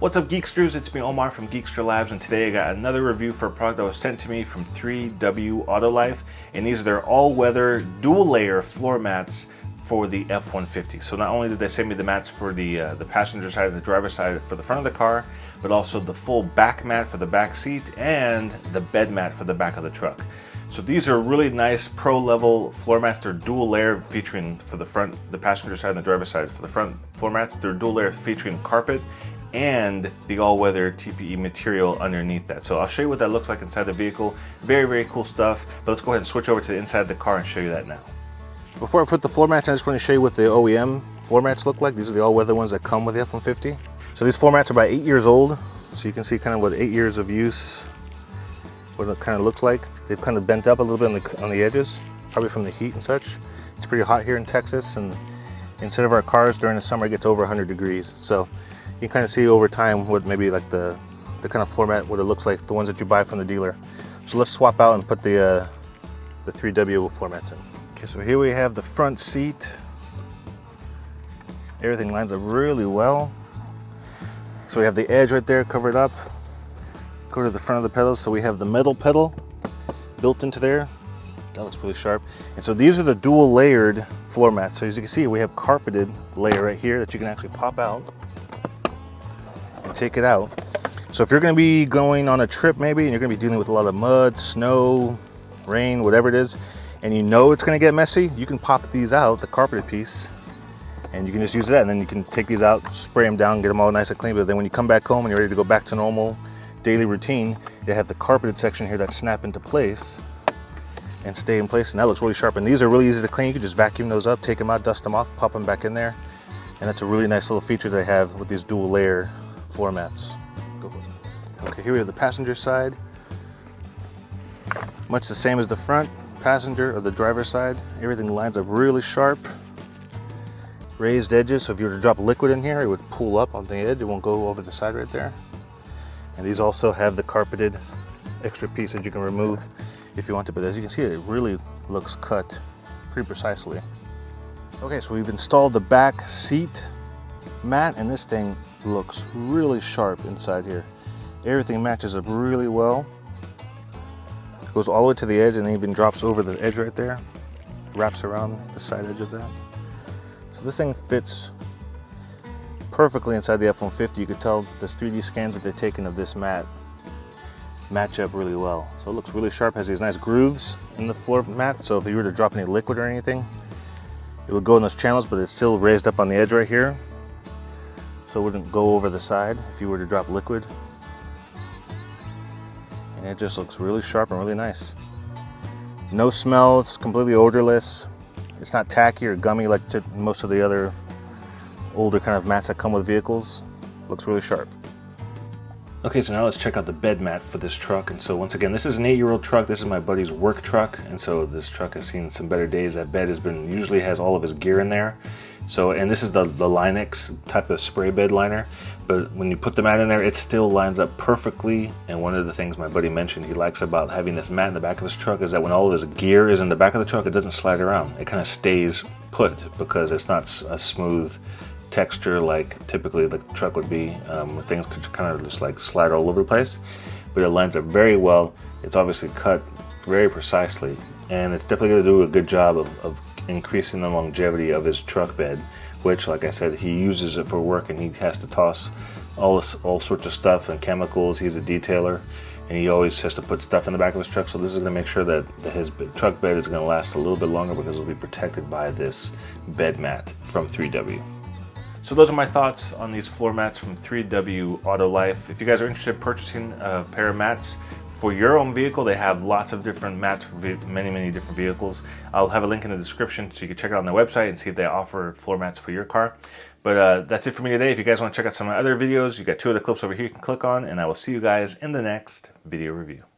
What's up, Geeksters? It's me, Omar from Geekster Labs, and today I got another review for a product that was sent to me from 3W Autolife, and these are their all-weather dual-layer floor mats for the F-150. So not only did they send me the mats for the passenger side and the driver's side for the front of the car, but also the full back mat for the back seat and the bed mat for the back of the truck. So these are really nice pro-level floor mats. They're dual layer, featuring for the front, the passenger side and the driver's side. For the front floor mats, they're dual layer featuring carpet and the all-weather TPE material underneath that. So I'll show you what that looks like inside the vehicle. Very, very cool stuff. But let's go ahead and switch over to the inside of the car and show you that now. Before I put the floor mats, I just want to show you what the OEM floor mats look like. These are the all-weather ones that come with the F-150. So these floor mats are about 8 years old. So you can see kind of what 8 years of use, what it kind of looks like. They've kind of bent up a little bit on the edges, probably from the heat and such. It's pretty hot here in Texas, and inside of our cars during the summer it gets over 100 degrees. So you can kind of see over time what maybe like the kind of floor mat, what it looks like, the ones that you buy from the dealer. So let's swap out and put the 3W floor mats in. Okay, so here we have the front seat. Everything lines up really well. So we have the edge right there covered up. Go to the front of the pedals, so we have the metal pedal built into there. That looks really sharp. And so these are the dual layered floor mats. So as you can see, we have carpeted layer right here that you can actually pop out and take it out. So if you're going to be going on a trip maybe, and you're going to be dealing with a lot of mud, snow, rain, whatever it is, and you know it's going to get messy, you can pop these out, the carpeted piece, and you can just use that, and then you can take these out, spray them down, get them all nice and clean. But then when you come back home and you're ready to go back to normal daily routine, you have the carpeted section here that snap into place and stay in place, and that looks really sharp. And these are really easy to clean. You can just vacuum those up, take them out, dust them off, pop them back in there, and that's a really nice little feature they have with these dual layer floor mats. Go for it. Okay, here we have the passenger side. Much the same as the front, passenger or the driver's side. Everything lines up really sharp. Raised edges, so if you were to drop liquid in here, it would pull up on the edge. It won't go over the side right there. And these also have the carpeted extra piece that you can remove if you want to, but as you can see, it really looks cut pretty precisely. Okay, so we've installed the back seat mat, and this thing looks really sharp inside here. Everything matches up really well. It goes all the way to the edge and then even drops over the edge right there. Wraps around the side edge of that. So this thing fits perfectly inside the F-150. You could tell this 3D scans that they've taken of this mat match up really well. So it looks really sharp, has these nice grooves in the floor mat, so if you were to drop any liquid or anything, it would go in those channels, but it's still raised up on the edge right here, so it wouldn't go over the side if you were to drop liquid. And it just looks really sharp and really nice. No smell, it's completely odorless. It's not tacky or gummy like most of the other older kind of mats that come with vehicles. Looks really sharp. Okay, so now let's check out the bed mat for this truck. And so once again, this is an 8-year-old truck. This is my buddy's work truck, and so this truck has seen some better days. That bed usually has all of his gear in there. So, and this is the Linux type of spray bed liner, but when you put the mat in there, it still lines up perfectly. And one of the things my buddy mentioned he likes about having this mat in the back of his truck is that when all of his gear is in the back of the truck, it doesn't slide around. It kind of stays put because it's not a smooth texture like typically the truck would be, where things could kind of just like slide all over the place. But it lines up very well. It's obviously cut very precisely, and it's definitely going to do a good job of increasing the longevity of his truck bed, which, like I said, he uses it for work, and he has to toss all sorts of stuff and chemicals. He's a detailer, and he always has to put stuff in the back of his truck. So this is going to make sure that his truck bed is going to last a little bit longer because it'll be protected by this bed mat from 3W. So those are my thoughts on these floor mats from 3W Autolife. If you guys are interested in purchasing a pair of mats for your own vehicle, they have lots of different mats for many different vehicles. I'll have a link in the description so you can check it out on their website and see if they offer floor mats for your car. But that's it for me today. If you guys want to check out some of my other videos, you got 2 of the clips over here you can click on, and I will see you guys in the next video review.